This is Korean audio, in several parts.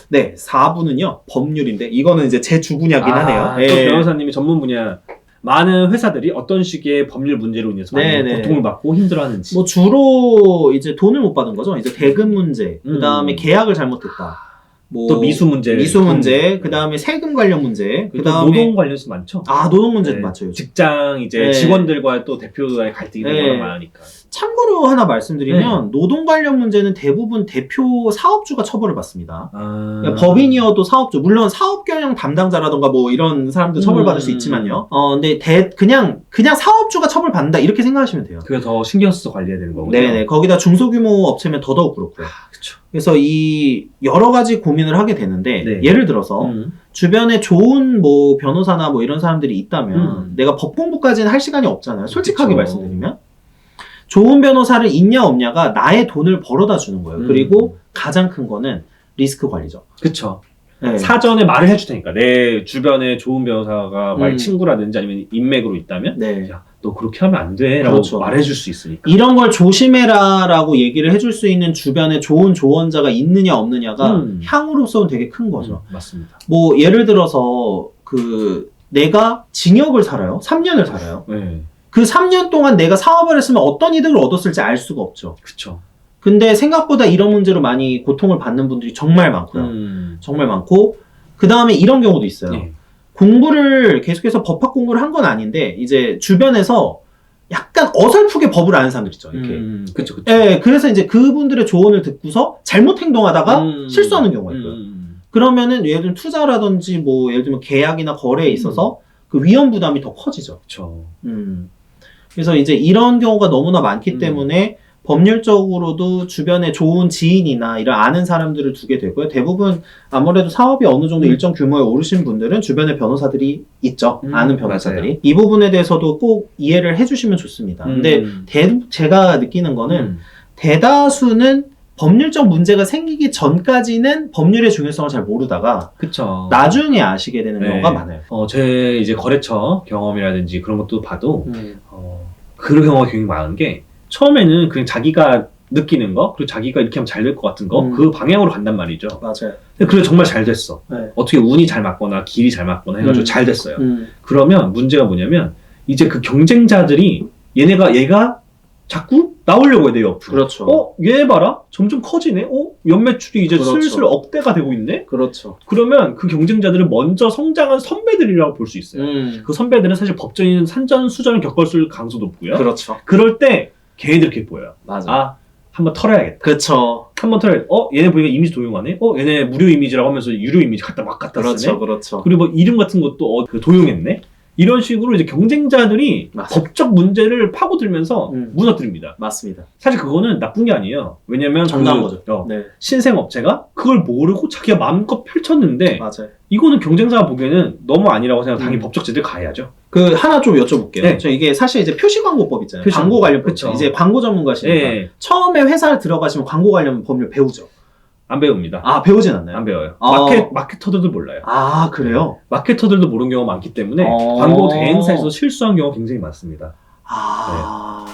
네, 4부는요 법률인데 이거는 이제 제 주분야긴 하네요. 또 변호사님이 전문 분야. 많은 회사들이 어떤 식의 법률 문제로 인해서 많이 고통을 받고 힘들어하는지. 뭐 주로 이제 돈을 못 받은 거죠. 이제 대금 문제, 그 다음에 계약을 잘못했다. 뭐 또 미수 문제, 그 다음에 세금 관련 문제, 그 다음에 노동 관련해서 많죠. 노동 문제도 많죠. 직장 이제 직원들과 또 대표와의 갈등이 너무 많으니까. 참고로 하나 말씀드리면 노동 관련 문제는 대부분 대표 사업주가 처벌을 받습니다. 그러니까 법인이어도 사업주, 물론 사업 경영 담당자라던가 뭐 이런 사람들 처벌받을 수 있지만요. 근데 그냥 사업주가 처벌받는다 이렇게 생각하시면 돼요. 그게 더 신경 써서 관리해야 되는 거군요. 네네. 거기다 중소규모 업체면 더더욱 그렇고요. 그렇죠. 그래서 이 여러 가지 고민을 하게 되는데 예를 들어서 주변에 좋은 뭐 변호사나 뭐 이런 사람들이 있다면 내가 법 공부까지는 할 시간이 없잖아요. 솔직하게 말씀드리면. 좋은 변호사를 있냐 없냐가 나의 돈을 벌어다 주는 거예요. 그리고 가장 큰 거는 리스크 관리죠. 그쵸. 사전에 말을 해줄 테니까. 내 주변에 좋은 변호사가 만약 친구라든지 아니면 인맥으로 있다면 야, 너 그렇게 하면 안 돼 라고 말해줄 수 있으니까. 이런 걸 조심해라 라고 얘기를 해줄 수 있는 주변에 좋은 조언자가 있느냐 없느냐가 향후로서는 되게 큰 거죠. 맞습니다. 뭐 예를 들어서 내가 징역을 살아요. 3년을 살아요. 그 3년 동안 내가 사업을 했으면 어떤 이득을 얻었을지 알 수가 없죠. 그쵸. 근데 생각보다 이런 문제로 많이 고통을 받는 분들이 정말 많고요. 정말 많고, 그 다음에 이런 경우도 있어요. 공부를 계속해서 법학 공부를 한 건 아닌데, 이제 주변에서 약간 어설프게 법을 아는 사람들 있죠. 이렇게. 그쵸. 그래서 이제 그분들의 조언을 듣고서 잘못 행동하다가 실수하는 경우가 있고요. 그러면은 예를 들면 투자라든지 뭐 예를 들면 계약이나 거래에 있어서 그 위험 부담이 더 커지죠. 그쵸. 그래서 이제 이런 경우가 너무나 많기 때문에 법률적으로도 주변에 좋은 지인이나 이런 아는 사람들을 두게 되고요. 대부분 아무래도 사업이 어느 정도 일정 규모에 오르신 분들은 주변에 변호사들이 있죠. 아는 변호사들이. 맞아요. 이 부분에 대해서도 꼭 이해를 해주시면 좋습니다. 근데 제가 느끼는 거는 대다수는 법률적 문제가 생기기 전까지는 법률의 중요성을 잘 모르다가 그쵸. 나중에 아시게 되는 경우가 많아요. 제 이제 거래처 경험이라든지 그런 것도 봐도 그런 경우가 굉장히 많은 게 처음에는 그냥 자기가 느끼는 거 그리고 자기가 이렇게 하면 잘 될 것 같은 거 그 방향으로 간단 말이죠. 맞아요. 근데 그래 정말 잘 됐어. 어떻게 운이 잘 맞거나 길이 잘 맞거나 해가지고 잘 됐어요. 그러면 문제가 뭐냐면 이제 그 경쟁자들이 얘가 자꾸 나오려고 해, 내 옆으로. 그렇죠. 얘 봐라? 점점 커지네? 연매출이 이제 슬슬 억대가 되고 있네? 그렇죠. 그러면 그 경쟁자들은 먼저 성장한 선배들이라고 볼 수 있어요. 그 선배들은 사실 법적인 산전수전을 겪었을 가능성도 높고요. 그렇죠. 그럴 때 걔네들 이렇게 보여요. 맞아. 한번 털어야겠다. 그렇죠. 한번 털어야겠다. 얘네 보니까 이미지 도용하네? 얘네 무료 이미지라고 하면서 유료 이미지 막 갖다 쓰네? 그렇죠. 그리고 뭐 이름 같은 것도 도용했네? 이런 식으로 이제 경쟁자들이 법적 문제를 파고들면서 무너뜨립니다. 맞습니다. 사실 그거는 나쁜 게 아니에요. 왜냐면 정당한 거죠. 신생 업체가 그걸 모르고 자기가 마음껏 펼쳤는데 맞아요. 이거는 경쟁자가 보기에는 너무 아니라고 생각하면 당연히 법적 제재를 가해야죠. 하나 좀 여쭤볼게요. 저 이게 사실 이제 표시광고법 있잖아요. 광고 관련 법. 이제 광고 전문가시니까 처음에 회사를 들어가시면 광고 관련 법률 배우죠. 안 배웁니다. 배우진 않나요? 안 배워요. 마케터들도 몰라요. 그래요? 마케터들도 모르는 경우가 많기 때문에 광고 대행사에서 실수한 경우가 굉장히 많습니다.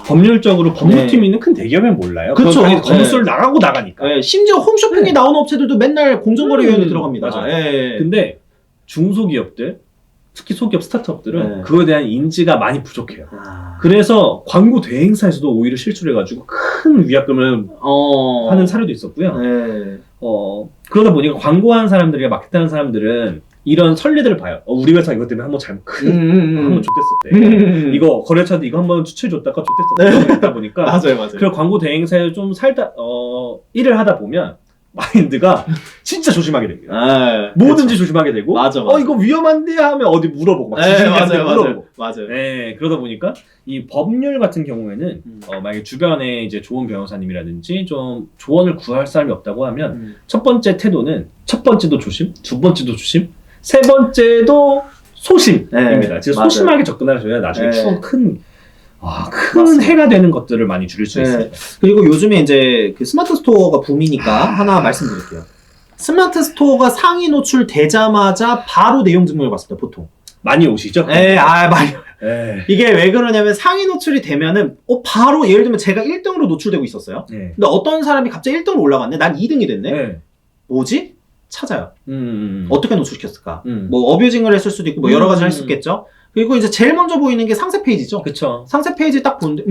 법률적으로 법무팀이 있는 큰 대기업은 몰라요. 그렇죠. 검수를 나가고 나가니까. 심지어 홈쇼핑에 나오는 업체들도 맨날 공정거래위원회 들어갑니다. 맞아요. 근데 중소기업들, 특히 소기업 스타트업들은 그거에 대한 인지가 많이 부족해요. 그래서 광고 대행사에서도 오히려 실수를 해가지고 큰 위약금을 하는 사례도 있었고요. 그러다 보니까 광고하는 사람들이나 마케팅하는 사람들은 이런 선례들을 봐요. 우리 회사 이것 때문에 한번 한번 좆됐었대. 이거 거래처도 이거 한번 추천해줬다가 좆됐었대. 그러다 보니까 맞아요. 그 광고 대행사에 좀 일을 하다 보면 마인드가 진짜 조심하게 됩니다. 뭐든지 조심하게 되고 맞아. 이거 위험한데 하면 어디 물어보고 맞아요. 그러다 보니까 이 법률 같은 경우에는 만약에 주변에 이제 좋은 변호사님이라든지 좀 조언을 구할 사람이 없다고 하면 첫 번째 태도는 첫 번째도 조심, 두 번째도 조심, 세 번째도 소심입니다. 소심하게 접근하셔야 나중에 추후 큰 해가 되는 것들을 많이 줄일 수 있습니다. 그리고 요즘에 이제 그 스마트 스토어가 붐이니까 하나 말씀드릴게요. 스마트 스토어가 상위 노출되자마자 바로 내용 증명을 받습니다, 보통. 많이 오시죠? 많이. 예. 이게 왜 그러냐면 상위 노출이 되면은 바로 예를 들면 제가 1등으로 노출되고 있었어요. 예. 근데 어떤 사람이 갑자기 1등으로 올라갔네. 난 2등이 됐네. 예. 뭐지? 찾아요. 음. 어떻게 노출시켰을까? 음. 뭐 어뷰징을 했을 수도 있고 뭐 여러 가지를 했었겠죠. 그리고 이제 제일 먼저 보이는 게 상세 페이지죠. 그쵸. 상세 페이지 딱 보는데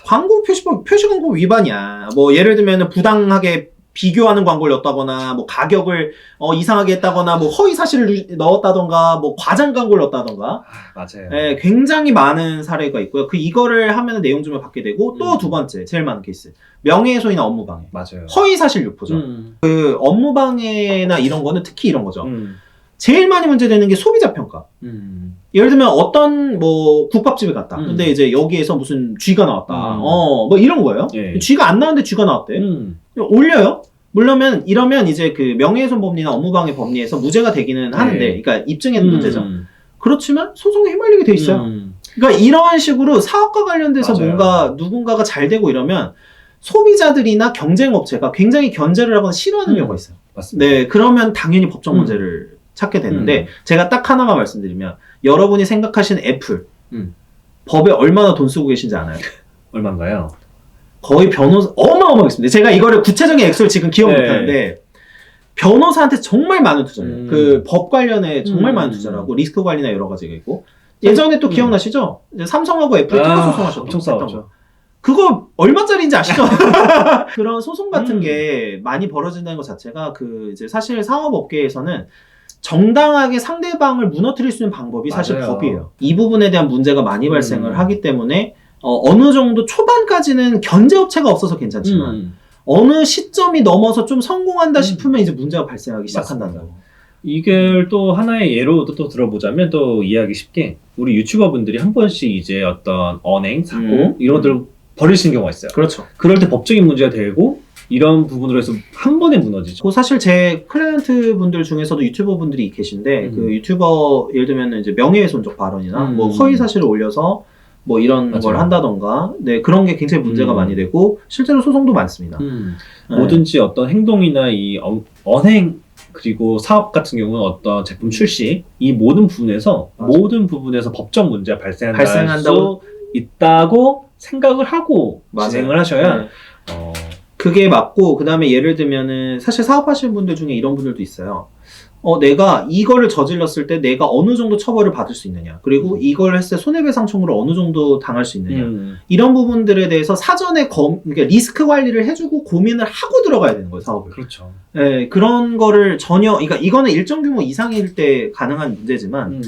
광고 표시 광고 위반이야. 뭐 예를 들면 부당하게 비교하는 광고를 넣었다거나 뭐 가격을 이상하게 했다거나 뭐 허위 사실을 넣었다던가 뭐 과장 광고를 넣었다던가. 맞아요. 예, 굉장히 많은 사례가 있고요. 이거를 하면 내용증을 받게 되고 또 두 번째 제일 많은 케이스 명예훼손이나 업무방해. 맞아요. 허위 사실 유포죠. 그 업무방해나 이런 거는 특히 이런 거죠. 제일 많이 문제되는 게 소비자 평가. 예를 들면 어떤 뭐 국밥집에 갔다. 근데 이제 여기에서 무슨 쥐가 나왔다. 뭐 이런 거예요. 예. 쥐가 안 나왔는데 쥐가 나왔대. 올려요. 물론 이러면 이제 그 명예훼손 법리나 업무방해 법리에서 무죄가 되기는 하는데, 그러니까 입증의 문제죠. 그렇지만 소송에 휘말리게 돼 있어요. 그러니까 이런 식으로 사업과 관련돼서 맞아요. 뭔가 누군가가 잘 되고 이러면 소비자들이나 경쟁업체가 굉장히 견제를 하거나 싫어하는 경우가 있어요. 맞습니다. 네, 그러면 당연히 법적 문제를 찾게 되는데 제가 딱 하나만 말씀드리면 여러분이 생각하시는 애플 법에 얼마나 돈 쓰고 계신지 아나요? 얼마인가요? 거의 변호사 어마어마하겠습니다. 제가 이거를 구체적인 액수를 지금 기억 네. 못하는데 변호사한테 정말 많은 투자예요. 그 법 관련에 정말 많은 투자를 하고 리스크 관리나 여러 가지가 있고 예전에 또 기억나시죠? 이제 삼성하고 애플이 특허 소송하셨던 엄청 싸웠죠. 그거 얼마짜리인지 아시죠? 그런 소송 같은 게 많이 벌어진다는 것 자체가 그 이제 사실 상업업계에서는 정당하게 상대방을 무너뜨릴 수 있는 방법이 사실 맞아요. 법이에요. 이 부분에 대한 문제가 많이 발생을 하기 때문에 어느 정도 초반까지는 견제업체가 없어서 괜찮지만 어느 시점이 넘어서 좀 성공한다 싶으면 이제 문제가 발생하기 시작한다는 거예요. 이걸 또 하나의 예로 또 들어보자면 또 이해하기 쉽게 우리 유튜버 분들이 한 번씩 이제 어떤 언행, 사고 이런 것들을 벌이시는 경우가 있어요. 그렇죠. 그럴 때 법적인 문제가 되고 이런 부분으로 해서 한 번에 무너지죠. 사실 제 클라이언트 분들 중에서도 유튜버 분들이 계신데 그 유튜버 예를 들면 이제 명예훼손적 발언이나 뭐 허위 사실을 올려서 뭐 이런 맞아요. 걸 한다던가 네 그런 게 굉장히 문제가 많이 되고 실제로 소송도 많습니다. 네. 뭐든지 어떤 행동이나 이 언행 그리고 사업 같은 경우는 어떤 제품 출시 이 모든 부분에서 맞아요. 모든 부분에서 법적 문제가 발생한다고 발생한다고 있다고 생각을 하고 맞아요. 진행을 하셔야 네. 그게 맞고 그 다음에 예를 들면은 사실 사업하시는 분들 중에 이런 분들도 있어요. 내가 이거를 저질렀을 때 내가 어느 정도 처벌을 받을 수 있느냐 그리고 이걸 했을 때 손해배상청구를 어느 정도 당할 수 있느냐 이런 부분들에 대해서 사전에 그러니까 리스크 관리를 해주고 고민을 하고 들어가야 되는 거예요 사업을. 그렇죠. 네, 그런 거를 전혀 그러니까 이거는 일정 규모 이상일 때 가능한 문제지만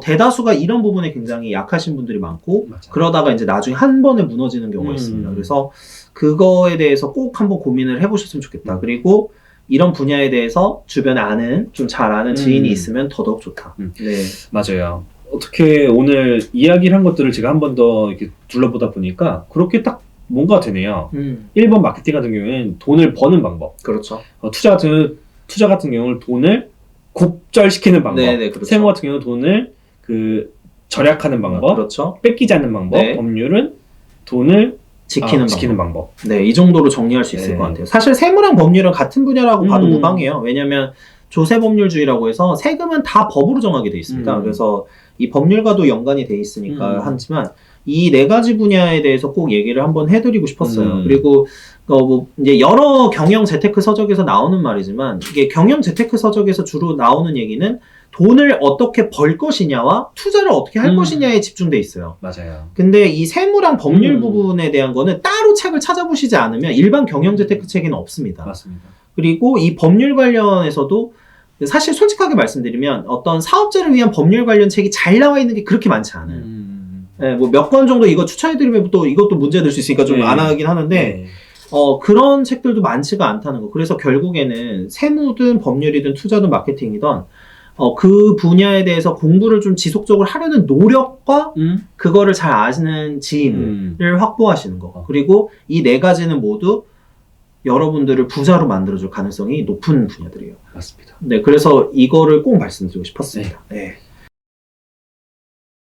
대다수가 이런 부분에 굉장히 약하신 분들이 많고 맞아요. 그러다가 이제 나중에 한 번에 무너지는 경우가 있습니다. 그래서 그거에 대해서 꼭 한번 고민을 해보셨으면 좋겠다. 그리고 이런 분야에 대해서 주변에 아는 좀 잘 아는 지인이 있으면 더더욱 좋다. 네, 맞아요. 어떻게 오늘 이야기를 한 것들을 제가 한 번 더 이렇게 둘러보다 보니까 그렇게 딱 뭔가 되네요. 1번 마케팅 같은 경우에는 돈을 버는 방법. 그렇죠. 투자 같은 경우는 돈을 곱절시키는 방법. 네네, 그렇죠. 세무 같은 경우는 돈을 그 절약하는 방법. 그렇죠. 뺏기지 않는 방법. 네. 법률은 돈을 지키는 방법. 네, 이 정도로 정리할 수 있을 네. 것 같아요. 사실 세무랑 법률은 같은 분야라고 봐도 무방해요. 왜냐하면 조세법률주의라고 해서 세금은 다 법으로 정하게 돼 있습니다. 그래서 이 법률과도 연관이 돼 있으니까 하지만 이 네 가지 분야에 대해서 꼭 얘기를 한번 해드리고 싶었어요. 그리고 뭐 이제 여러 경영 재테크 서적에서 나오는 말이지만 이게 경영 재테크 서적에서 주로 나오는 얘기는 돈을 어떻게 벌 것이냐와 투자를 어떻게 할 것이냐에 집중돼 있어요. 맞아요. 근데 이 세무랑 법률 부분에 대한 거는 따로 책을 찾아보시지 않으면 일반 경영 재테크 책에는 없습니다. 맞습니다. 그리고 이 법률 관련해서도 사실 솔직하게 말씀드리면 어떤 사업자를 위한 법률 관련 책이 잘 나와 있는 게 그렇게 많지 않아요. 네, 뭐 몇 권 정도 이거 추천해드리면 또 이것도 문제 될 수 있으니까 좀 안 하긴 하는데 그런 책들도 많지가 않다는 거. 그래서 결국에는 세무든 법률이든 투자든 마케팅이든 그 분야에 대해서 공부를 좀 지속적으로 하려는 노력과 그거를 잘 아시는 지인을 확보하시는 거. 그리고 이 네 가지는 모두 여러분들을 부자로 만들어줄 가능성이 높은 분야들이에요. 맞습니다. 네, 그래서 이거를 꼭 말씀드리고 싶었습니다. 네.